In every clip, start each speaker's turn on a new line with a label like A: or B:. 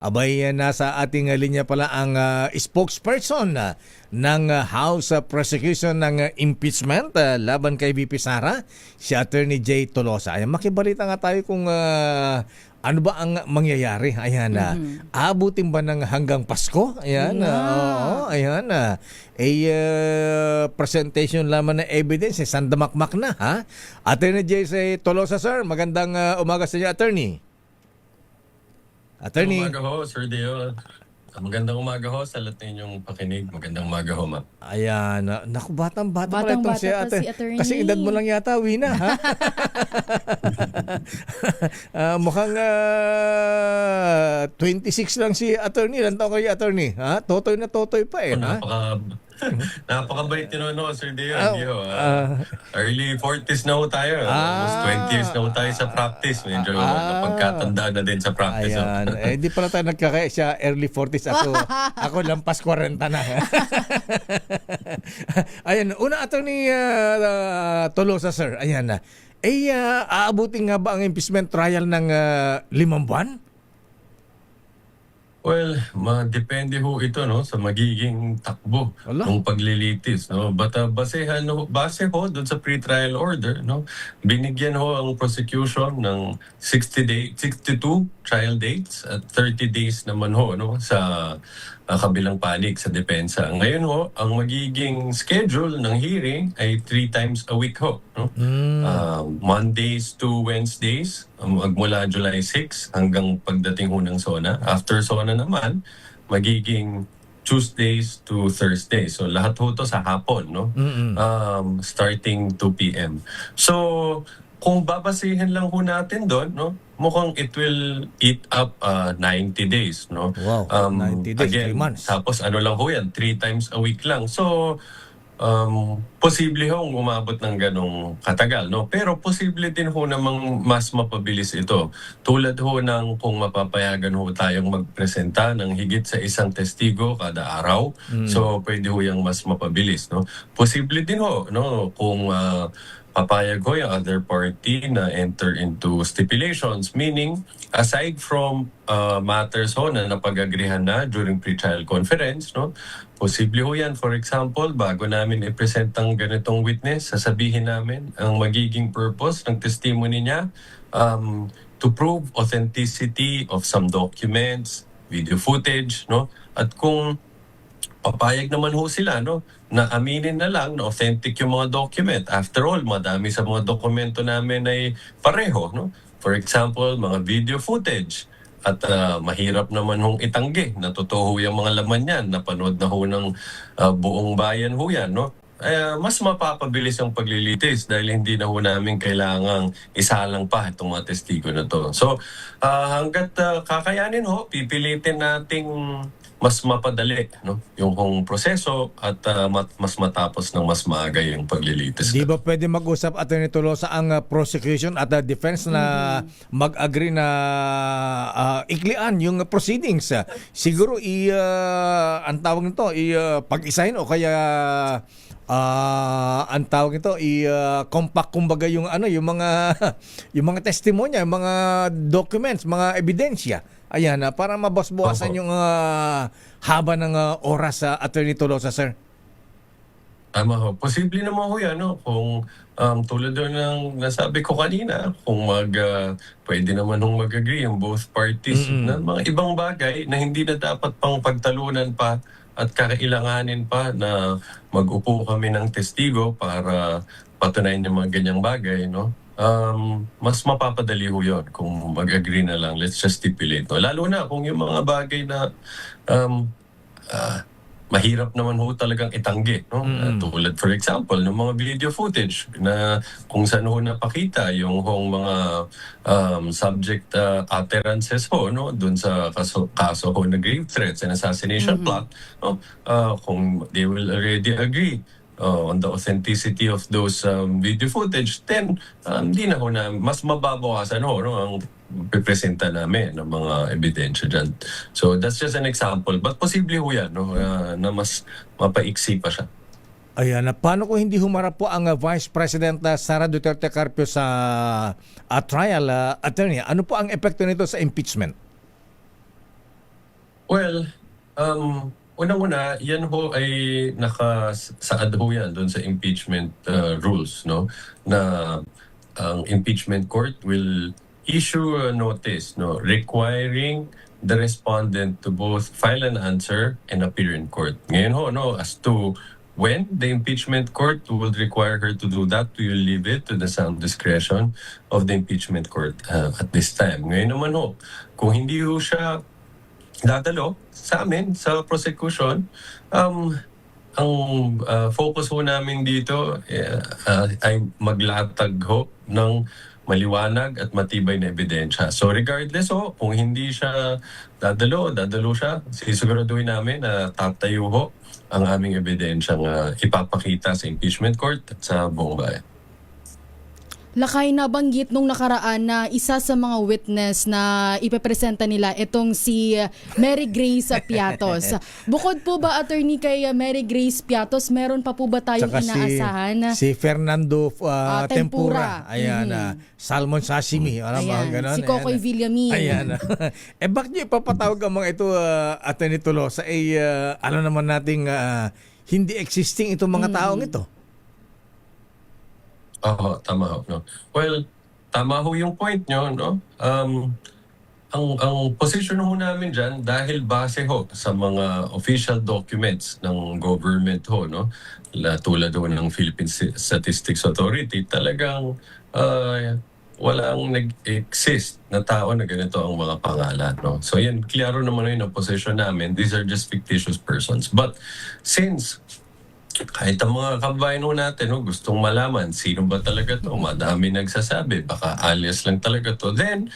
A: Abay, nasa ating linya pala ang spokesperson ng House Prosecution ng Impeachment laban kay VP Sara, si Attorney Jay Tolosa. Ayan, makibalita nga tayo kung ano ba ang mangyayari. Ayan, aabutin ba ng hanggang Pasko? Ayan, oo, ayan. Presentation lamang ng evidence, sandamakmak na, ha? Attorney Jay Tolosa, sir, magandang umaga sa inyo, Attorney.
B: Magandang umaga ho, Sir Deo. Magandang umaga ho sa lahat ng inyong pakinig. Magandang umaga ho, ma'am.
A: Ayan. Naku, batang-bata pala itong si
C: Attorney.
A: Kasi edad mo lang yata, Wina, ha? Mukhang 26 lang si Attorney. Ilan taon kayo, Attorney? Ha? Totoy na totoy pa eh. Ha?
B: Napakabait nyo no, Sir Deo. Early 40s na ho tayo. Almost 20 years na ho tayo sa practice. Medyo napagkatandaan na din sa practice.
A: Ayan. Di pala tayo nagkakaya siya early 40s. Ako lampas 40 na. Ayan. Una, Attorney Tolosa, sir. Ayan na. Aabutin nga ba ang impeachment trial ng 5 buwan?
B: Well, depende ho ito no sa magiging takbo ng paglilitis no. But base ho doon sa pre-trial order no, binigyan ho ang prosecution ng 62 trial dates at 30 days naman ho no sa kabilang panig sa depensa. Ngayon ho, ang magiging schedule ng hearing ay 3 times a week ho no. Mondays to Wednesdays magmula July 6 hanggang pagdating ho ng SONA. After SONA naman, magiging Tuesdays to Thursdays. So lahat ho to sa hapon, no? Starting 2 p.m. So kung babasihin lang ho natin doon, no? Mukhang it will eat up 90 days, no?
A: Wow, 90 days,
B: again,
A: 3 months.
B: Tapos ano lang ho yan, 3 times a week lang. So posible hong umabot ng ganong katagal, no? Pero posible din ho namang mas mapabilis ito. Tulad ho ng kung mapapayagan ho tayong magpresenta ng higit sa isang testigo kada araw. So pwede ho yung mas mapabilis, no? Posible din ho, no? Kung papayag ho yung other party na enter into stipulations, meaning aside from matters ho na napag-agrihan na during pre-trial conference, no? Posible ho yan. For example, bago namin i-present ang ganitong witness, sasabihin namin ang magiging purpose ng testimony niya to prove authenticity of some documents, video footage, no? At kung papayag naman ho sila, no, na aminin na lang na authentic yung mga document. After all, madami sa mga dokumento namin ay pareho, no? For example, mga video footage. At mahirap naman hong itanggi na totoo yung mga laman yan. Napanood na ho ng buong bayan ho yan, no? Mas mapapabilis ang paglilitis dahil hindi na ho namin kailangang isalang pa itong mga testigo na to. So, hanggat kakayanin ho, pipilitin nating mas mapadali no yung proseso at mas matapos ng mas maaga yung paglilitis.
A: Di ba pwede mag-usap, Attorney Tolosa, ang prosecution at defense na mag-agree na iklian yung proceedings? Siguro ang tawag nito pag-isahin o kaya ang tawag nito compact kumbaga yung yung mga yung mga testimonya, yung mga documents, mga ebidensya. Ayan, para mabasbawasan yung haba ng oras sa Attorney Tolosa, sir.
B: Ho. Posible naman ho yan, no? Kung tulad doon ng nasabi ko kanina, kung pwede naman hong mag-agree yung both parties na mga ibang bagay na hindi na dapat pang pagtalunan pa at kakailanganin pa na mag-upo kami ng testigo para patunayan yung mga ganyang bagay, no? Mas mapapadali ho yun kung mag-agree na lang. Let's just stipulate. No? Lalo na kung yung mga bagay na mahirap naman ho talagang itanggi. No? Tulad for example, ng mga video footage na kung saan ho napakita yung mga subject utterances ho, no? Dun sa kaso ho na grave threats and assassination plot. No? Kung they will already agree on the authenticity of those video footage, then hindi na ho na mas mababawasan ho no, ang pipresenta namin ng mga ebidensya dyan. So that's just an example. But posible ho yan no, na mas mapaiksi pa siya.
A: Ayan, paano kung hindi humarap po ang Vice President Sara Duterte Carpio sa trial, attorney? Ano po ang epekto nito sa impeachment?
B: Well, unang-una, yan ho ay nakasaad ho yan doon sa impeachment rules, no? Na ang impeachment court will issue a notice, no, requiring the respondent to both file an answer and appear in court. Ngayon ho, no, as to when the impeachment court will require her to do that, we will leave it to the sound discretion of the impeachment court at this time. Ngayon naman ho, kung hindi ho siya dadalo sa amin sa prosecution, ang focus ho namin dito ay maglatag ho ng maliwanag at matibay na ebidensya. So regardless ho, kung hindi siya dadalo siya, sisiguraduhin namin na tatayo ho ang aming ebidensyang ipapakita sa impeachment court at sa buong bayan.
C: Lakay, nabanggit nung nakaraan na isa sa mga witness na ipepresenta nila itong si Mary Grace Piatos. Bukod po ba, attorney, kay Mary Grace Piatos, meron pa po ba tayong
A: Tsaka
C: inaasahan?
A: si Fernando
C: Tempura.
A: Tempura. Ayan, salmon sashimi. Alam mo,
C: Ayan,
A: ganon.
C: si Kokoy Villamin.
A: Ayan. Bakit niyo ipapatawag ang mga ito, Atty. Tolosa? Alam naman nating hindi existing itong mga taong ito.
B: Oo, tama ho, no. Well, tama ho yung point nyo, no. Ang position ho namin dyan, dahil base ho sa mga official documents ng government ho, no, tulad ho ng Philippine Statistics Authority, talagang walang nag-exist na tao na ganito ang mga pangalan, no. So yan, klaro naman yun ang position namin. These are just fictitious persons. But since kahit ang mga kabayan ho natin gustong malaman sino ba talaga to, madami nagsasabi, baka alias lang talaga to, then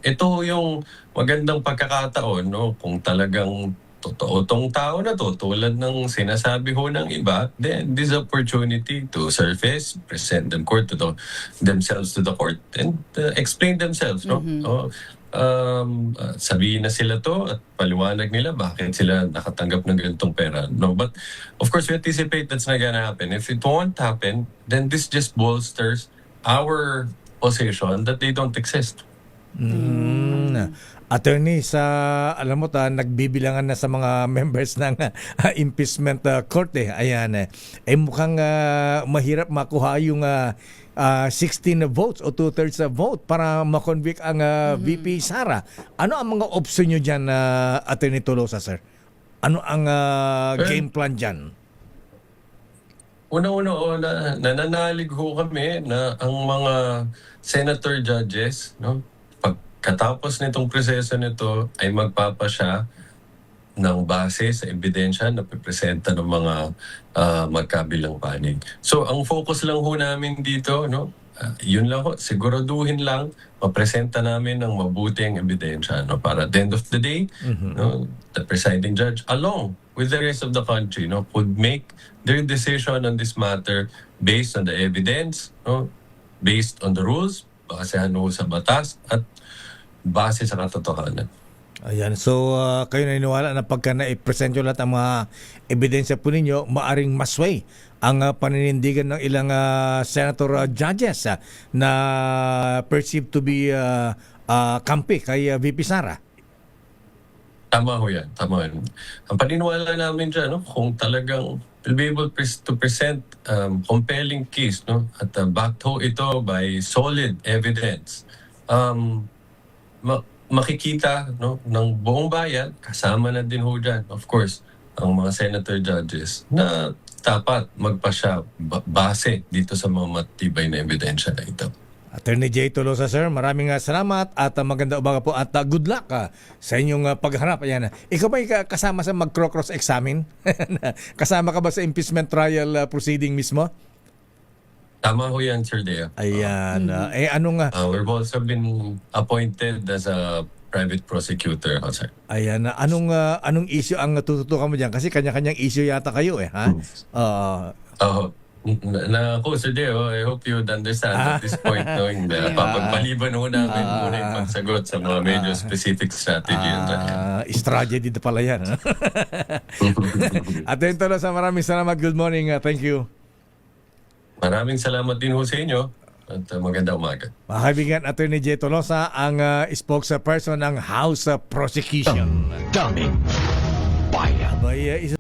B: ito ho yung magandang pagkakataon, no, kung talagang totoo tong tao na to, tulad ng sinasabi ho ng iba, then this opportunity to surface, present themselves to the court and explain themselves, no. Sabihin na sila to at paliwanag nila bakit sila nakatanggap ng ganitong pera, no. But of course we anticipate that's not gonna happen. If it won't happen, then this just bolsters our position that they don't exist.
A: Attorney, alam mo nagbibilangan na sa mga members ng impeachment court Ayan mukhang mahirap makuha yung 16 votes o 2/3 vote para makonvict ang VP Sara. Ano ang mga option nyo dyan, Attorney Tolosa, sir? Ano ang game plan dyan?
B: Una-una, nananalig ho kami na ang mga senator judges, no, pagkatapos nitong proseso nito ay magpapasya ng base sa ebidensya na pipresenta ng mga magkabilang panig. So ang focus lang ho namin dito, no, yun lang ho, siguraduhin lang mapresenta namin ng mabuting ebidensya, no, para at the end of the day, no, the presiding judge along with the rest of the country, no, could make their decision on this matter based on the evidence, no, based on the rules, basehan ho sa batas at base sa katotohanan.
A: Ayan, so kayo naniniwala na pagka na-present nyo lahat ang mga ebidensya po ninyo, maaring masway ang paninindigan ng ilang senator judges na perceived to be kampi kay VP Sara.
B: Tama ho yan, tama yan. Ang paniniwala namin dyan, no, kung talagang we'll be able to present compelling case, no, at backed ho ito by solid evidence, makikita, no, ng buong bayan, kasama na din ho dyan, of course, ang mga senator judges na dapat magpasya base dito sa mga matibay na ebidensya na ito.
A: Attorney J. Tolosa, sir, maraming salamat at maganda umaga po at good luck sa inyong pagharap. Ayan. Ikaw ba kasama sa mag-cross examine? Kasama ka ba sa impeachment trial proceeding mismo?
B: Tama ho yan, Sir Deo.
A: Ayan. Anong...
B: we've also been appointed as a private prosecutor, sir.
A: Ayan. Anong issue ang tututukan mo dyan? Kasi kanya-kanyang issue yata kayo ha?
B: Ako, Sir Deo, I hope you'd understand at this point, knowing na papagpaliban ho namin muna yung pagsagot sa mga medyo specific strategy.
A: Strategy dito pala yan. At yun Tolosa, maraming salamat. Good morning. Thank you.
B: Maraming salamat din ho sa inyo. At magandang umaga.
A: Mga kaibigan, Attorney Jay Tolosa, ang spokesperson ng House Prosecution.
D: Daming bayan.
A: Abay, isa